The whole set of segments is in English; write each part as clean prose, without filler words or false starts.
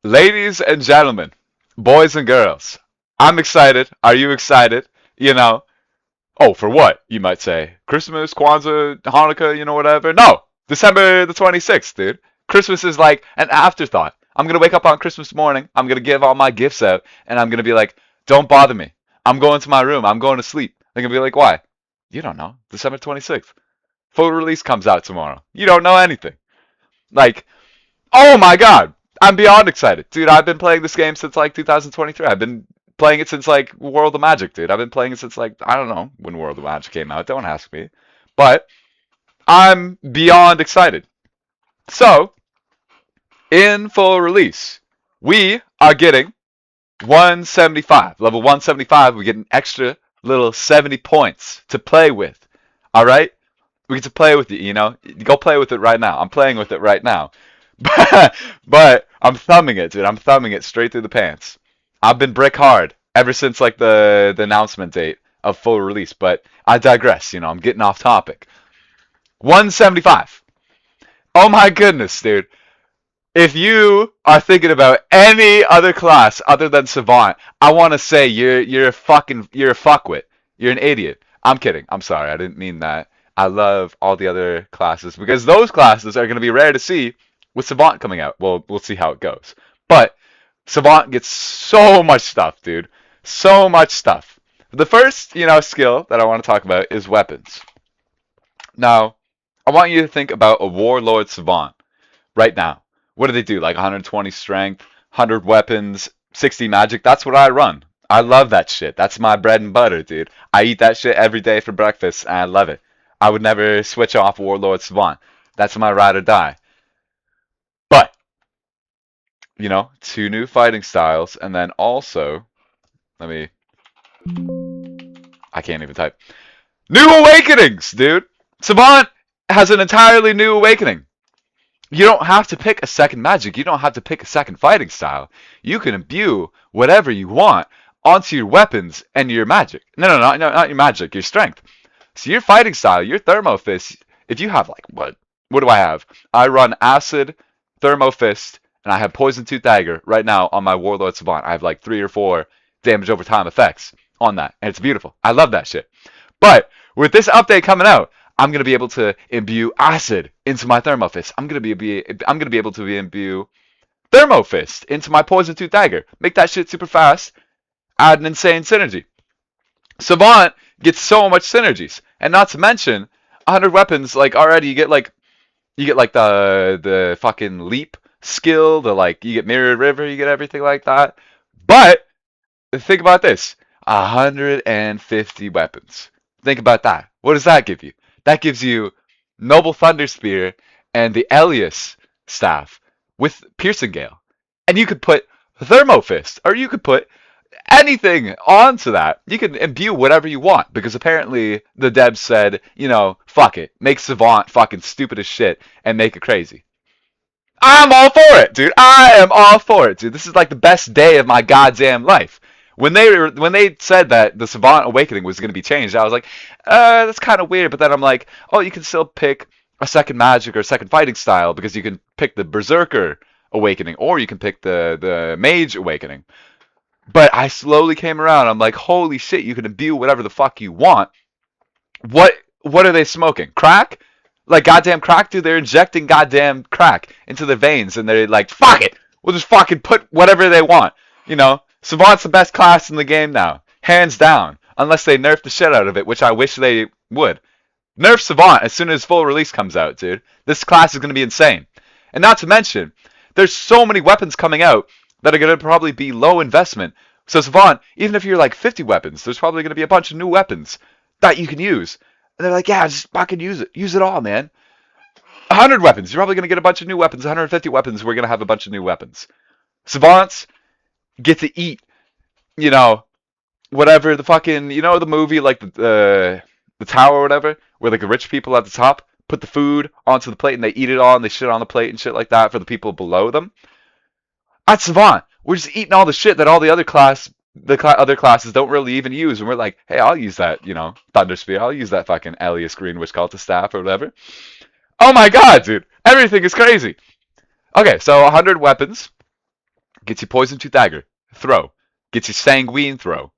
Ladies and gentlemen, boys and girls, I'm excited. Are you excited? You know, oh, for what, you might say? Christmas, Kwanzaa, Hanukkah, whatever? No! December the 26th, dude. Christmas is like an afterthought. I'm gonna wake up on Christmas morning, I'm gonna give all my gifts out, and I'm gonna be like, don't bother me. I'm going to my room, I'm going to sleep. They're gonna be like, why? You don't know. December 26th. Full release comes out tomorrow. You don't know anything. Like, oh my god! I'm beyond excited. Dude, I've been playing this game since like 2023. I've been playing it since like World of Magic, dude. I've been playing it since like, I don't know when World of Magic came out. Don't ask me. But I'm beyond excited. So, in full release, we are getting 175. Level 175, we get an extra little 70 points to play with. All right? We get to play with it, Go play with it right now. I'm playing with it right now. But I'm thumbing it, dude. I'm thumbing it straight through the pants. I've been brick hard ever since like the announcement date of full release, but I digress, I'm getting off topic. 175. Oh my goodness, dude. If you are thinking about any other class other than Savant, I want to say you're a fuckwit. You're an idiot. I'm kidding. I'm sorry. I didn't mean that. I love all the other classes because those classes are going to be rare to see with Savant coming out. Well, we'll see how it goes. But Savant gets so much stuff, dude. So much stuff. The first, skill that I want to talk about is weapons. Now, I want you to think about a Warlord Savant right now. What do they do? Like 120 strength, 100 weapons, 60 magic. That's what I run. I love that shit. That's my bread and butter, dude. I eat that shit every day for breakfast, and I love it. I would never switch off Warlord Savant. That's my ride or die. But, two new fighting styles, and then also, I can't even type. New awakenings, dude! Savant has an entirely new awakening. You don't have to pick a second magic. You don't have to pick a second fighting style. You can imbue whatever you want onto your weapons and your magic. No, not your magic, your strength. So your fighting style, your thermo fist, if you have like, what do I have? I run acid, thermo fist, and I have poison tooth dagger right now on my Warlord Savant. I have like 3 or 4 damage over time effects on that, and it's beautiful. I love that shit. But with this update coming out, I'm gonna be able to imbue acid into my thermo fist. I'm gonna be able to imbue thermo fist into my poison tooth dagger. Make that shit super fast. Add an insane synergy. Savant gets so much synergies, and not to mention 100 weapons. Like already, you get like the fucking leap skill. You get mirror river. You get everything like that. But think about this: 150 weapons. Think about that. What does that give you? That gives you Noble Thunder Spear and the Elius staff with Piercing Gale. And you could put Thermo Fist, or you could put anything onto that. You can imbue whatever you want, because apparently the devs said, fuck it. Make Savant fucking stupid as shit and make it crazy. I'm all for it, dude. I am all for it, dude. This is like the best day of my goddamn life. When they said that the Savant Awakening was going to be changed, I was like, that's kind of weird. But then I'm like, oh, you can still pick a second magic or a second fighting style because you can pick the Berserker Awakening or you can pick the Mage Awakening. But I slowly came around. I'm like, holy shit, you can imbue whatever the fuck you want. What are they smoking? Crack? Like goddamn crack, dude? They're injecting goddamn crack into their veins and they're like, fuck it! We'll just fucking put whatever they want, Savant's the best class in the game now. Hands down. Unless they nerf the shit out of it, which I wish they would. Nerf Savant as soon as full release comes out, dude. This class is going to be insane. And not to mention, there's so many weapons coming out that are going to probably be low investment. So Savant, even if you're like 50 weapons, there's probably going to be a bunch of new weapons that you can use. And they're like, yeah, just fucking use it. Use it all, man. 100 weapons. You're probably going to get a bunch of new weapons. 150 weapons, we're going to have a bunch of new weapons. Savants get to eat, whatever the fucking, the movie, like the tower or whatever, where like the rich people at the top put the food onto the plate and they eat it all and they shit on the plate and shit like that for the people below them. At Savant, we're just eating all the shit that all the other other classes don't really even use, and we're like, hey, I'll use that, Thunder Spear, I'll use that fucking Elius Green Witch Cultist staff or whatever. Oh my god, dude, everything is crazy. Okay, so 100 weapons. Gets you poison tooth dagger, throw. Gets you sanguine, throw.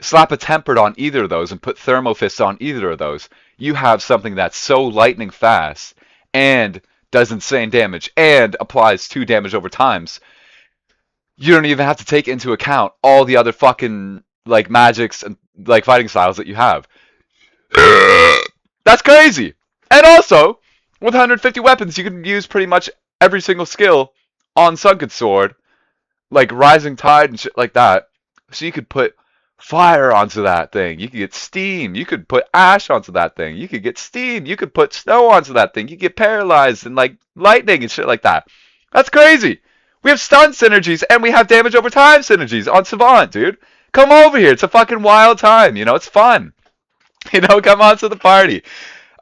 Slap a tempered on either of those and put thermo fist on either of those. You have something that's so lightning fast and does insane damage and applies 2 damage over times. You don't even have to take into account all the other fucking like magics and like fighting styles that you have. That's crazy. And also, with 150 weapons, you can use pretty much every single skill on Sunken Sword, like Rising Tide and shit like that. So you could put fire onto that thing. You could get steam. You could put ash onto that thing. You could get steam. You could put snow onto that thing. You could get paralyzed and like lightning and shit like that. That's crazy. We have stun synergies and we have damage over time synergies on Savant, dude. Come over here. It's a fucking wild time. You know, it's fun. You know, come on to the party.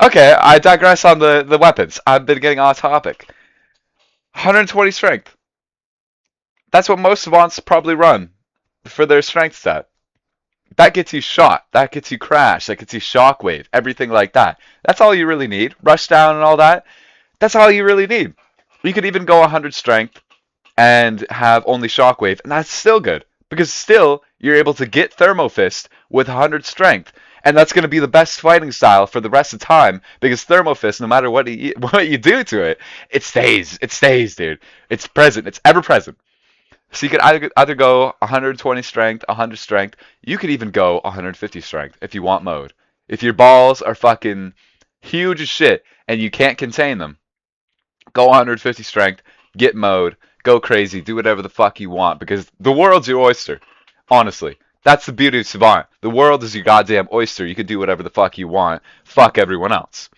Okay, I digress on the weapons. I've been getting off topic. 120 strength. That's what most savants probably run for their strength stat. That gets you shot. That gets you crash. That gets you shockwave. Everything like that. That's all you really need. Rush down and all that. That's all you really need. You could even go 100 strength and have only shockwave, and that's still good. Because still, you're able to get Thermo Fist with 100 strength. And that's going to be the best fighting style for the rest of time. Because Thermo Fist, no matter what you do to it, it stays. It stays, dude. It's present. It's ever present. So you could either go 120 strength, 100 strength. You could even go 150 strength if you want mode. If your balls are fucking huge as shit and you can't contain them, go 150 strength, get mode, go crazy, do whatever the fuck you want because the world's your oyster. Honestly. That's the beauty of Savant. The world is your goddamn oyster. You can do whatever the fuck you want. Fuck everyone else.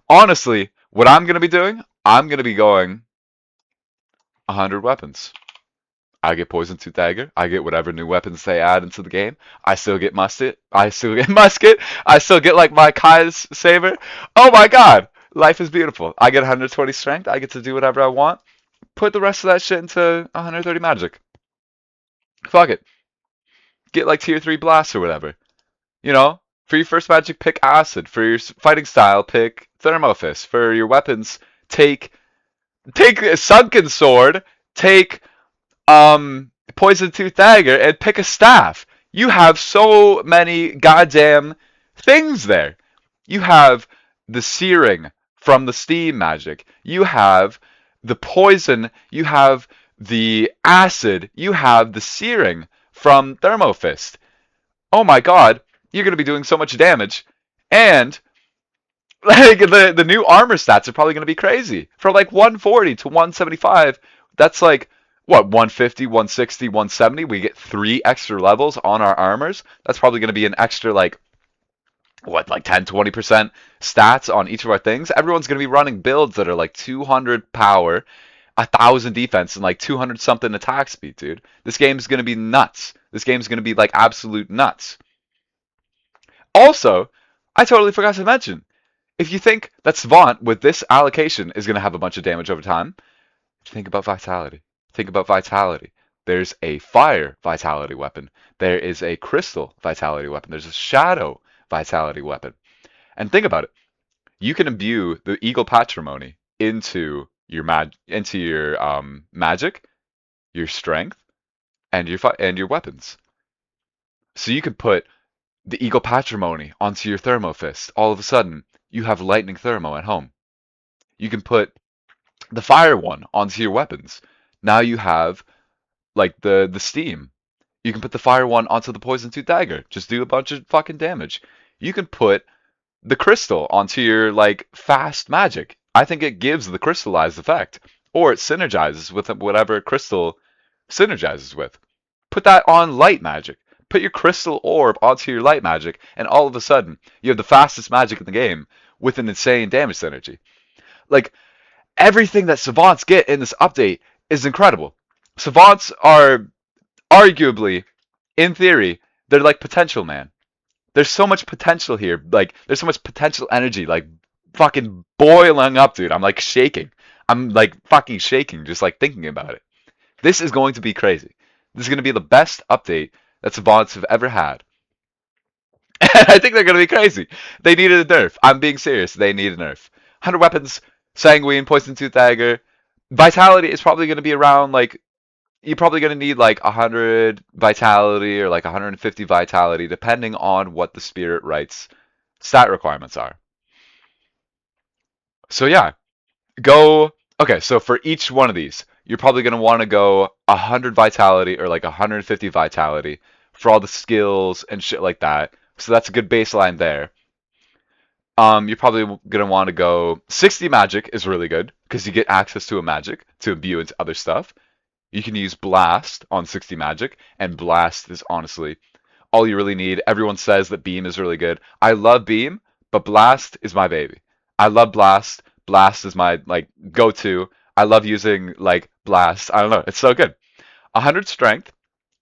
Honestly, what I'm going to be doing, I'm going to be going 100 weapons. I get Poison Tooth Dagger. I get whatever new weapons they add into the game. I still get musket. I still get musket. I still get like my Kai's saber. Oh my god. Life is beautiful. I get 120 strength. I get to do whatever I want. Put the rest of that shit into 130 magic. Fuck it. Get like tier 3 blast or whatever. You know? For your first magic, pick acid. For your fighting style, pick thermofist. For your weapons, take a sunken sword. Take poison tooth dagger and pick a staff. You have so many goddamn things there. You have the searing from the steam magic. You have the poison. You have the acid. You have the searing from Thermofist. Oh my god, you're gonna be doing so much damage. And like the new armor stats are probably gonna be crazy. For like 140 to 175, that's like what, 150, 160, 170, we get 3 extra levels on our armors. That's probably going to be an extra, like, what, like 10, 20% stats on each of our things. Everyone's going to be running builds that are like 200 power, 1,000 defense, and like 200 something attack speed, dude. This game's going to be nuts. This game's going to be like absolute nuts. Also, I totally forgot to mention, if you think that Savant with this allocation is going to have a bunch of damage over time, think about Vitality. Think about Vitality. There's a fire Vitality weapon. There is a crystal Vitality weapon. There's a shadow Vitality weapon. And think about it. You can imbue the Eagle Patrimony into your magic, your strength, and your weapons. So you could put the Eagle Patrimony onto your Thermo Fist. All of a sudden, you have Lightning Thermo at home. You can put the fire one onto your weapons. Now you have like the steam. You can put the fire one onto the poison tooth dagger. Just do a bunch of fucking damage. You can put the crystal onto your like fast magic. I think it gives the crystallized effect. Or it synergizes with whatever crystal synergizes with. Put that on light magic. Put your crystal orb onto your light magic, and all of a sudden, you have the fastest magic in the game with an insane damage synergy. Like, everything that Savants get in this update is incredible. Savants are arguably, in theory, they're like potential, man. There's so much potential here. Like, there's so much potential energy, like, fucking boiling up, dude. I'm, like, shaking. I'm, like, fucking shaking just, like, thinking about it. This is going to be crazy. This is going to be the best update that Savants have ever had. I think they're going to be crazy. They needed a nerf. I'm being serious. They need a nerf. 100 weapons, Sanguine, Poison Tooth Dagger. Vitality is probably going to be around, like, you're probably going to need like 100 vitality or like 150 vitality, depending on what the spirit rights stat requirements are. So yeah, go. Okay, so for each one of these, you're probably going to want to go 100 vitality or like 150 vitality for all the skills and shit like that. So that's a good baseline there. You're probably gonna want to go 60 magic is really good because you get access to a magic to imbue into other stuff. You can use blast on 60 magic, and blast is honestly all you really need. Everyone says that beam is really good. I love beam, but blast is my baby. I love blast. Blast is my like go-to. I love using like blast. I don't know. It's so good. 100 strength.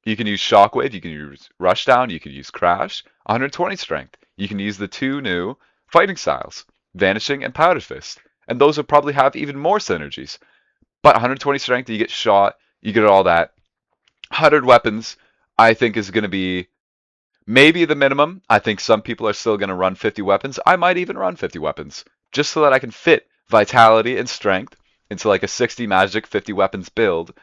You can use shockwave. You can use rushdown. You can use crash. 120 strength. You can use the two new fighting styles, vanishing and powder fist. And those will probably have even more synergies. But 120 strength, you get shot. You get all that. 100 weapons, I think, is going to be maybe the minimum. I think some people are still going to run 50 weapons. I might even run 50 weapons just so that I can fit vitality and strength into like a 60 magic, 50 weapons build.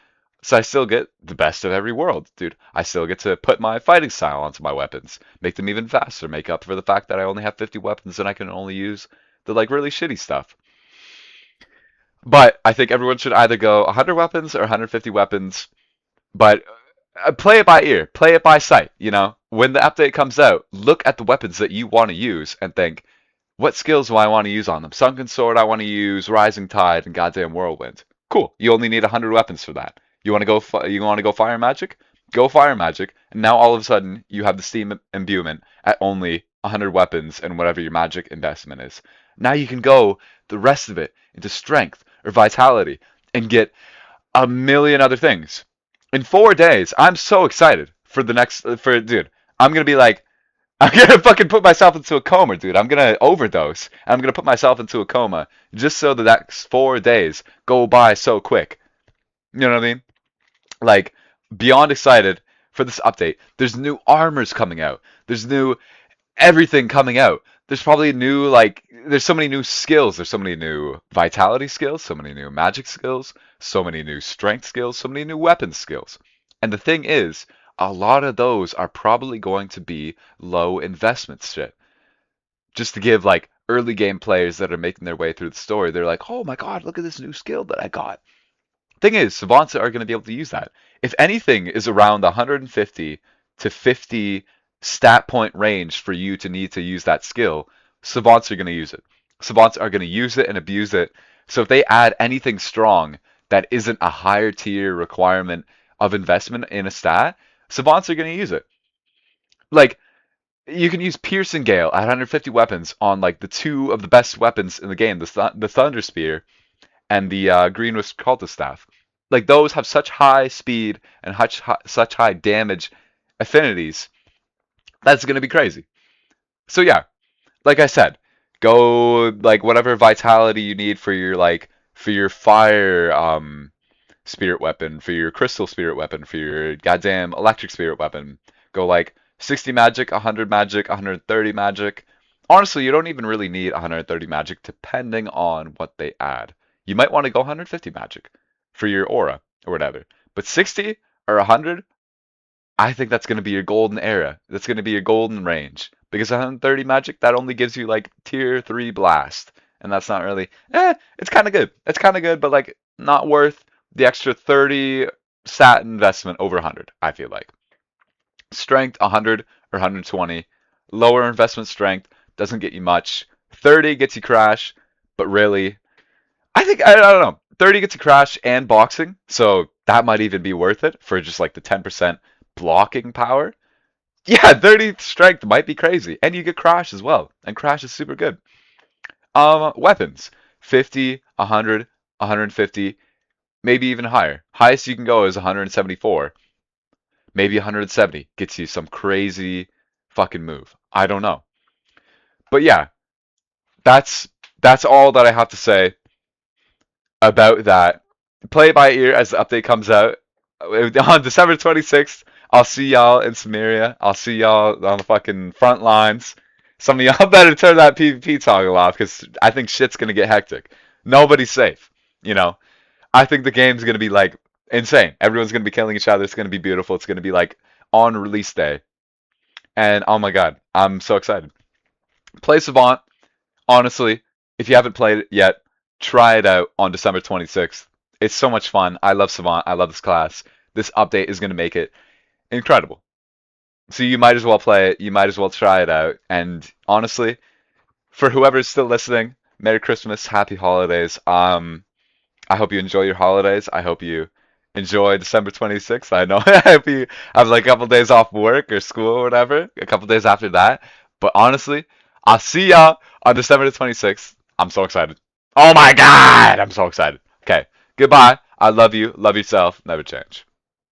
So I still get the best of every world, dude. I still get to put my fighting style onto my weapons, make them even faster, make up for the fact that I only have 50 weapons and I can only use the like really shitty stuff. But I think everyone should either go 100 weapons or 150 weapons. But play it by ear, play it by sight. You know, when the update comes out, look at the weapons that you want to use and think, what skills do I want to use on them? Sunken Sword, I want to use Rising Tide and Goddamn Whirlwind. Cool. You only need 100 weapons for that. You want to go? You want to go Fire Magic? Go Fire Magic, and now all of a sudden you have the Steam imbuement at only 100 weapons and whatever your magic investment is. Now you can go the rest of it into Strength or Vitality and get a million other things. In 4 days, I'm so excited for the next for dude. I'm gonna be like, I'm gonna fucking put myself into a coma, dude. I'm gonna overdose. And I'm gonna put myself into a coma just so the next 4 days go by so quick. You know what I mean? Like, beyond excited for this update. There's new armors coming out. There's new everything coming out. There's probably new like there's so many new skills. There's so many new vitality skills, so many new magic skills, so many new strength skills, so many new weapon skills. And the thing is, a lot of those are probably going to be low investment shit. Just to give like early game players that are making their way through the story, they're like, "Oh my god, look at this new skill that I got." Thing is, savants are going to be able to use that. If anything is around 150 to 50 stat point range for you to need to use that skill, savants are going to use it. Savants are going to use it and abuse it. So if they add anything strong that isn't a higher tier requirement of investment in a stat, savants are going to use it. Like, you can use Piercing Gale at 150 weapons on like the two of the best weapons in the game, the Thunder Spear and the Green Wisp Cultist Staff. Like those have such high speed and such high damage affinities. That's gonna be crazy. So yeah, like I said, go like whatever vitality you need for your fire spirit weapon, for your crystal spirit weapon, for your goddamn electric spirit weapon. Go like 60 magic, 100 magic, 130 magic. Honestly, you don't even really need 130 magic depending on what they add. You might want to go 150 magic for your aura or whatever. But 60 or 100, I think that's going to be your golden era. That's going to be your golden range. Because 130 magic, that only gives you like tier 3 blast. And that's not really, it's kind of good. It's kind of good, but like not worth the extra 30 stat investment over 100, I feel like. Strength 100 or 120. Lower investment strength doesn't get you much. 30 gets you crash, but really, I don't know. 30 gets you crash and boxing, so that might even be worth it for just like the 10% blocking power. Yeah, 30 strength might be crazy, and you get crash as well, and crash is super good. Weapons 50, 100, 150, maybe even higher. Highest you can go is 174. Maybe 170 gets you some crazy fucking move. I don't know. But yeah, that's that's all that I have to say about that. Play it by ear as the update comes out. On December 26th, I'll see y'all in Samaria. I'll see y'all on the fucking front lines. Some of y'all better turn that PvP toggle off because I think shit's gonna get hectic. Nobody's safe. You know, I think the game's gonna be like insane. Everyone's gonna be killing each other. It's gonna be beautiful. It's gonna be like on release day. And oh my god, I'm so excited. Play Savant. Honestly, if you haven't played it yet, try it out on December 26th. It's so much fun. I love Savant. I love this class. This update is going to make it incredible. So you might as well play it. You might as well try it out. And honestly, for whoever's still listening, Merry Christmas, Happy Holidays. I hope you enjoy your holidays. I hope you enjoy December 26th. I know I hope you have like a couple days off work or school or whatever, a couple days after that. But honestly, I'll see y'all on December the 26th. I'm so excited. Oh my God, I'm so excited. Okay, goodbye. I love you. Love yourself. Never change.